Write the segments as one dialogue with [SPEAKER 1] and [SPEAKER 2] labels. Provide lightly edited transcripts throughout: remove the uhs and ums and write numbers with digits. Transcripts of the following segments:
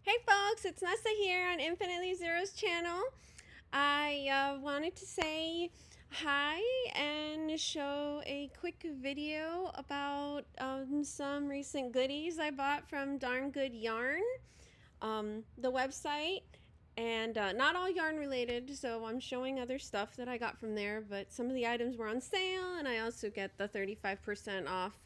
[SPEAKER 1] Hey folks, it's Nessa here on Infinitely Zero's channel. I wanted to say hi and show a quick video about some recent goodies I bought from Darn Good Yarn, the website. And not all yarn related, so I'm showing other stuff that I got from there, but some of the items were on sale, and I also get the 35% off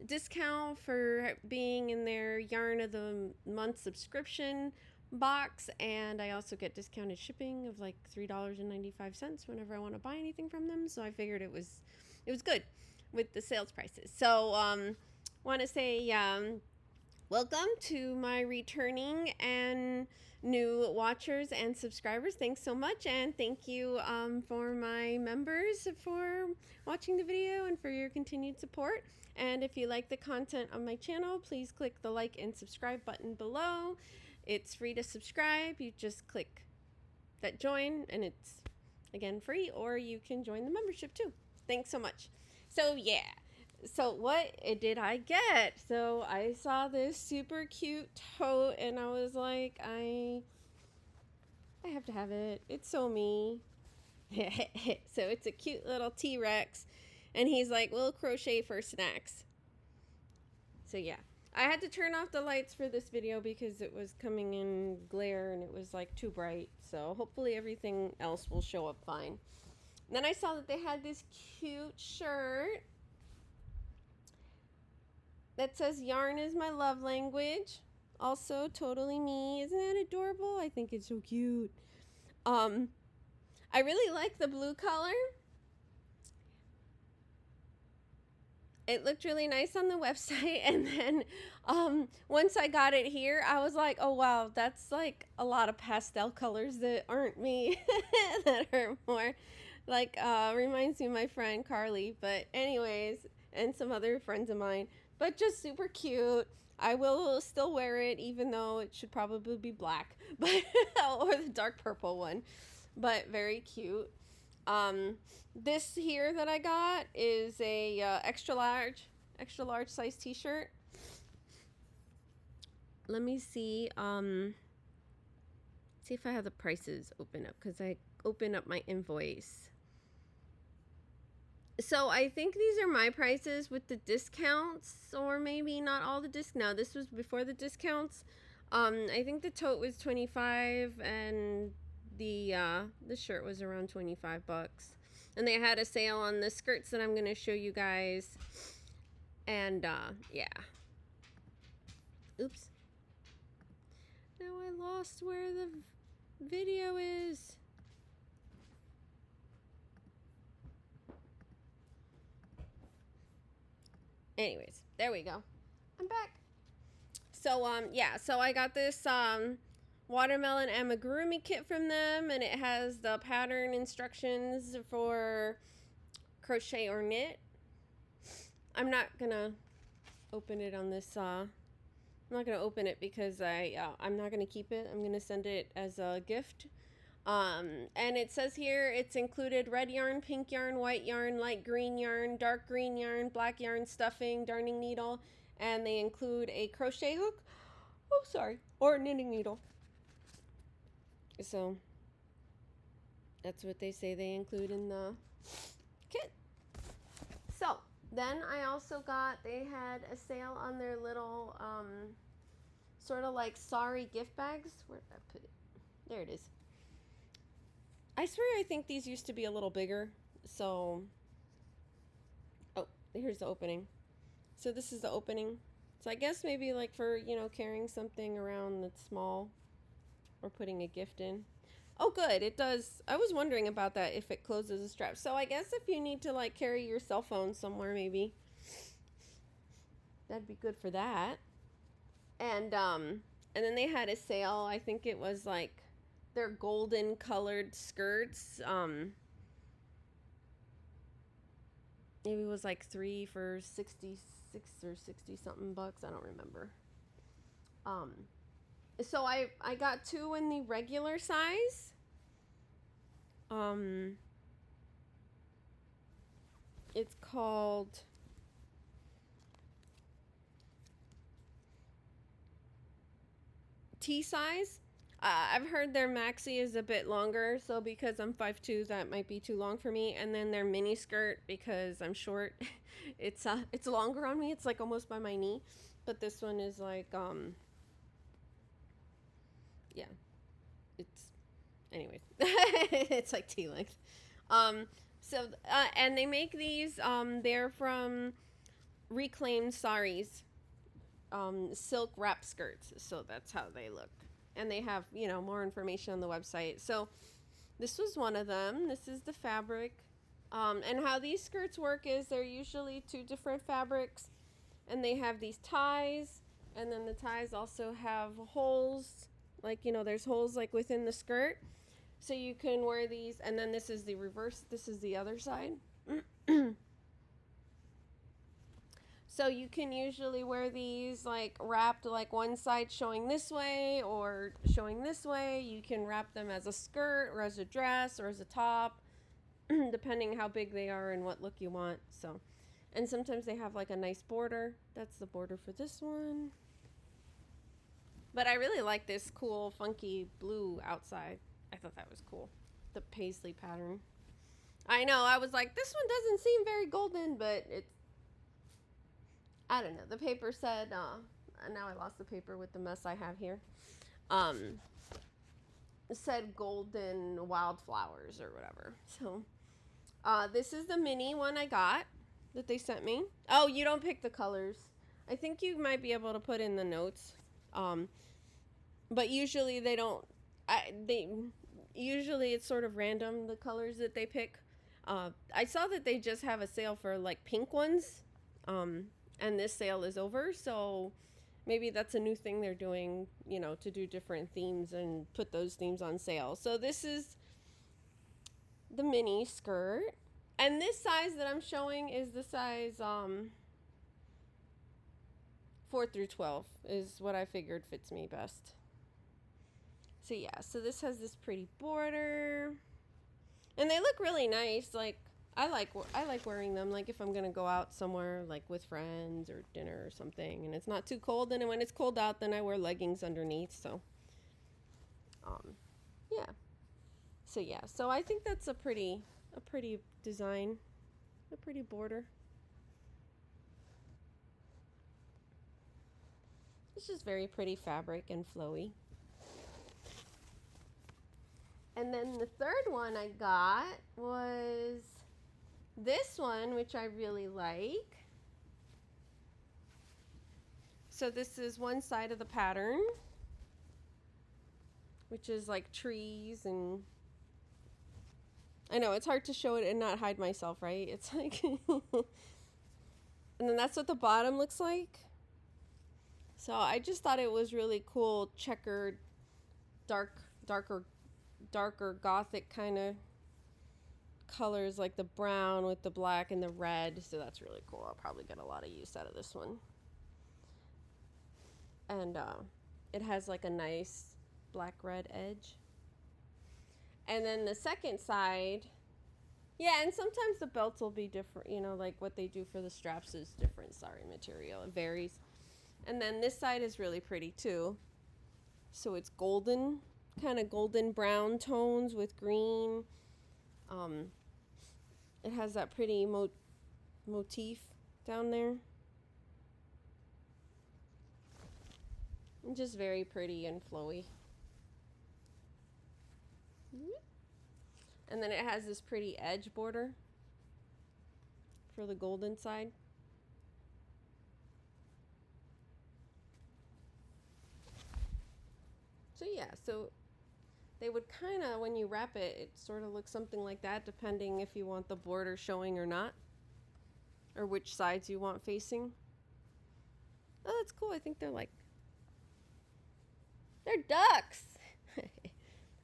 [SPEAKER 1] discount for being in their Yarn of the Month subscription box, and I also get discounted shipping of like $3.95 whenever I want to buy anything from them. So I figured it was good with the sales prices. So want to say welcome to my returning and new watchers and subscribers. Thanks so much, and thank you for my members for watching the video and for your continued support. And if you like the content on my channel, please click the like and subscribe button below. It's free to subscribe. You just click that join, and it's again free, or you can join the membership too. Thanks so much. So yeah. So what did I get? So I saw this super cute tote, and I was like, I have to have it. It's so me. So it's a cute little T-Rex, and he's like, we'll crochet for snacks. So yeah, I had to turn off the lights for this video because it was coming in glare and it was like too bright. So hopefully everything else will show up fine. And then I saw that they had this cute shirt that says yarn is my love language. Also totally me. Isn't that adorable? I think it's so cute. I really like the blue color. It looked really nice on the website, and then once I got it here, I was like, oh wow, that's like a lot of pastel colors that aren't me, that are more like reminds me of my friend Carly. But anyways, and some other friends of mine, but just super cute. I will still wear it, even though it should probably be black, but or the dark purple one, but very cute. This here that I got is a extra large size t-shirt. Let me see if I have the prices open up, because I open up my invoice. So I think these are my prices with the discounts, or maybe not all the no, this was before the discounts. I think the tote was 25 and the shirt was around 25 bucks. And they had a sale on the skirts that I'm going to show you guys. And yeah. Oops. Now I lost where the video is. Anyways, there we go. I'm back. So yeah, so I got this watermelon amigurumi kit from them, and it has the pattern instructions for crochet or knit. I'm not gonna open it on this I'm not gonna open it because I'm not gonna keep it. I'm gonna send it as a gift. And it says here it's included red yarn, pink yarn, white yarn, light green yarn, dark green yarn, black yarn, stuffing, darning needle, and they include a crochet hook. Oh, sorry, or a knitting needle. So that's what they say they include in the kit. So then I also got, they had a sale on their little sort of like Sari gift bags. Where did I put it? There it is. I swear I think these used to be a little bigger. So, oh, here's the opening. So this is the opening. So I guess maybe like for, you know, carrying something around that's small or putting a gift in. Oh, good. It does. I was wondering about that, if it closes the strap. So I guess if you need to like carry your cell phone somewhere, maybe that'd be good for that. And then they had a sale. I think it was like their golden colored skirts. Maybe it was like 3 for 66 or 60 something bucks. I don't remember. So I got 2 in the regular size. It's called T size. I've heard their maxi is a bit longer, so because I'm 5'2", that might be too long for me. And then their mini skirt, because I'm short, it's longer on me. It's like almost by my knee, but this one is like yeah, it's anyways, it's like T length. So and they make these. They're from reclaimed Sari's silk wrap skirts, so that's how they look. And they have, you know, more information on the website. So this was one of them. This is the fabric. And how these skirts work is they're usually 2 different fabrics, and they have these ties, and then the ties also have holes, like, you know, there's holes like within the skirt, so you can wear these. And then this is the reverse, this is the other side. So you can usually wear these like wrapped, like one side showing this way or showing this way. You can wrap them as a skirt or as a dress or as a top, depending how big they are and what look you want. So, and sometimes they have like a nice border. That's the border for this one. But I really like this cool, funky blue outside. I thought that was cool. The paisley pattern. I know, I was like, this one doesn't seem very golden, but it's, I don't know. The paper said, now I lost the paper with the mess I have here. It said golden wildflowers or whatever. So, this is the mini one I got that they sent me. Oh, you don't pick the colors. I think you might be able to put in the notes. But usually they don't, usually it's sort of random, the colors that they pick. I saw that they just have a sale for like pink ones. And this sale is over, so maybe that's a new thing they're doing, you know, to do different themes and put those themes on sale. So this is the mini skirt, and this size that I'm showing is the size 4 through 12 is what I figured fits me best. So yeah, so this has this pretty border, and they look really nice. Like, I like wearing them, like if I'm gonna go out somewhere, like with friends or dinner or something, and it's not too cold. And when it's cold out, then I wear leggings underneath. So, yeah. So yeah, so I think that's a pretty design, a pretty border. It's just very pretty fabric and flowy. And then the third one I got was this one, which I really like. So this is one side of the pattern, which is like trees, and I know it's hard to show it and not hide myself, right? It's like, and then that's what the bottom looks like. So I just thought it was really cool, checkered, darker gothic kind of colors, like the brown with the black and the red. So that's really cool. I'll probably get a lot of use out of this one. And it has like a nice black red edge. And then the second side, yeah, and sometimes the belts will be different, you know, like what they do for the straps is different. Sorry, material, it varies. And then this side is really pretty too. So it's golden, kind of golden brown tones with green. It has that pretty motif down there. And just very pretty and flowy. And then it has this pretty edge border for the golden side. So yeah, so they would kind of, when you wrap it, it sort of looks something like that, depending if you want the border showing or not, or which sides you want facing. Oh, that's cool. I think they're ducks.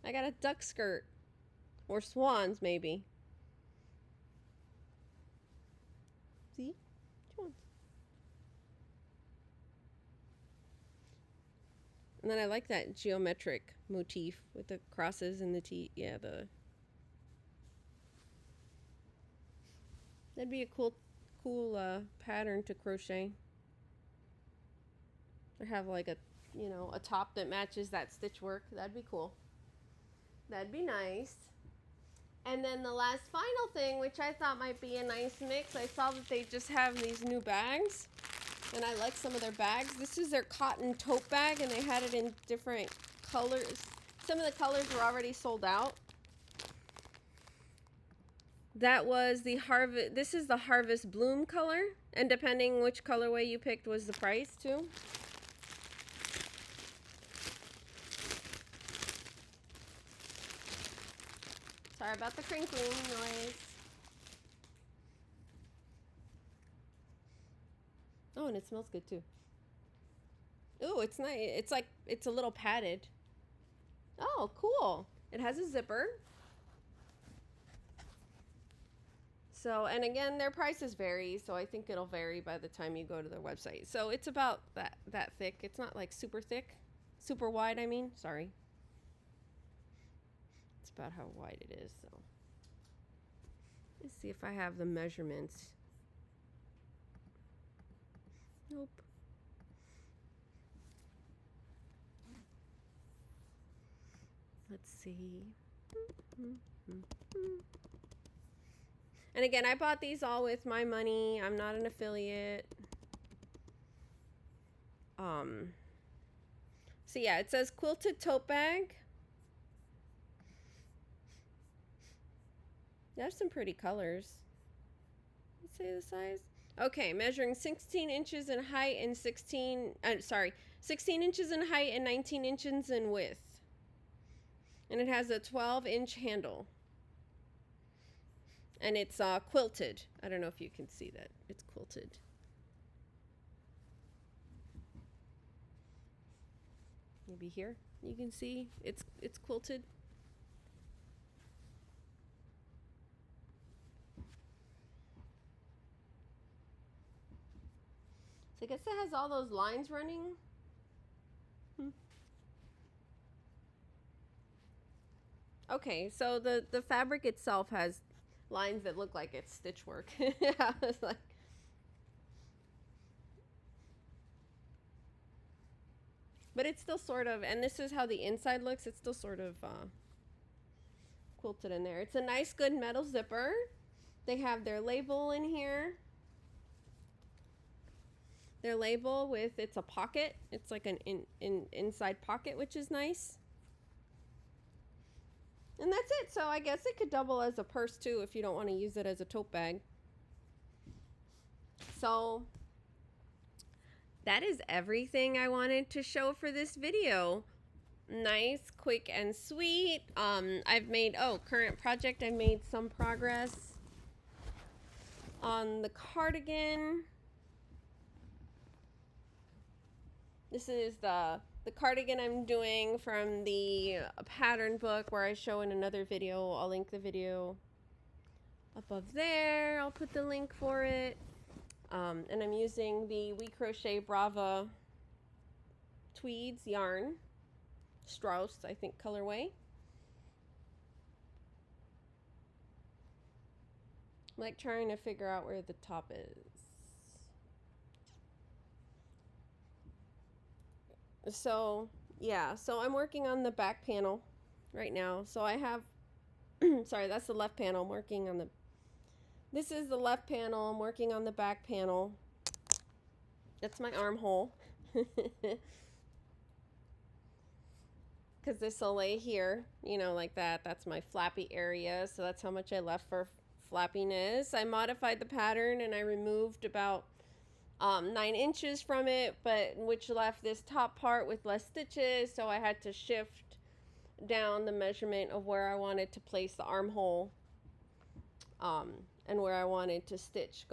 [SPEAKER 1] I got a duck skirt. Or swans, maybe. See? Swans. And then I like that geometric motif with the crosses and the T. Yeah, that'd be a cool pattern to crochet. Or have like a you know, a top that matches that stitch work. That'd be cool. That'd be nice. And then the last final thing, which I thought might be a nice mix, I saw that they just have these new bags, and I like some of their bags. This is their cotton tote bag, and they had it in different colors. Some of the colors were already sold out. That was the Harvest, this is the Harvest Bloom color, and depending which colorway you picked was the price too. Sorry about the crinkling noise. Oh, and it smells good too. Ooh, it's nice. It's like, it's a little padded. Oh, cool. It has a zipper. So, and again, their prices vary, so I think it'll vary by the time you go to their website. So it's about that thick. It's not like super thick, super wide, I mean, sorry. It's about how wide it is, so. Let's see if I have the measurements. Nope. Let's see. And again, I bought these all with my money. I'm not an affiliate. So yeah, it says quilted tote bag. There's some pretty colors. Let's say the size. Okay, measuring 16 inches in height and 16 inches in height and 19 inches in width. And it has a 12-inch handle. And it's quilted. I don't know if you can see that. It's quilted. Maybe here you can see it's quilted. So I guess it has all those lines running. Okay, so the fabric itself has lines that look like it's stitch work. Yeah, it's like. But it's still sort of, and this is how the inside looks, it's still sort of quilted in there. It's a nice, good metal zipper. They have their label in here. Their label with, it's a pocket. It's like an inside pocket, which is nice. And that's it. So I guess it could double as a purse too if you don't want to use it as a tote bag. So that is everything I wanted to show for this video. Nice, quick, and sweet. I've made, current project, I made some progress on the cardigan. This is the cardigan I'm doing from the pattern book where I show in another video. I'll link the video above there. I'll put the link for it. And I'm using the We Crochet Brava Tweeds yarn. Strauss, I think, colorway. I'm like trying to figure out where the top is. So yeah, so I'm working on the back panel right now. So I have, sorry, that's the left panel. I'm working on this is the left panel. I'm working on the back panel. That's my armhole. Because this will lay here, you know, like that. That's my flappy area. So that's how much I left for flappiness. I modified the pattern and I removed about 9 inches from it, but which left this top part with less stitches, so I had to shift down the measurement of where I wanted to place the armhole, and where I wanted to stitch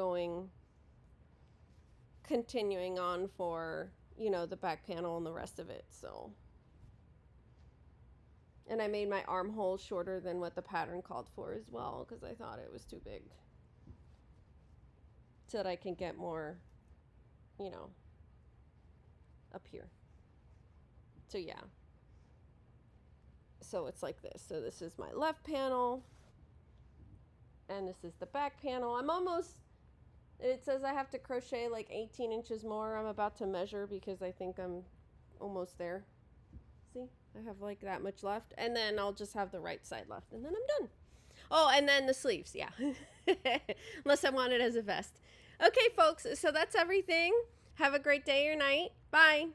[SPEAKER 1] continuing on for, you know, the back panel and the rest of it. So, and I made my armhole shorter than what the pattern called for as well, because I thought it was too big, so that I can get more, you know, up here. So yeah, so it's like this. So this is my left panel and this is the back panel. I'm almost, it says I have to crochet like 18 inches more. I'm about to measure because I think I'm
[SPEAKER 2] almost there. See, I have like that much left, and then I'll just have the right side left, and then I'm done. Oh, and then the sleeves, yeah. Unless I want it as a vest. Okay, folks, so that's everything. Have a great day or night. Bye.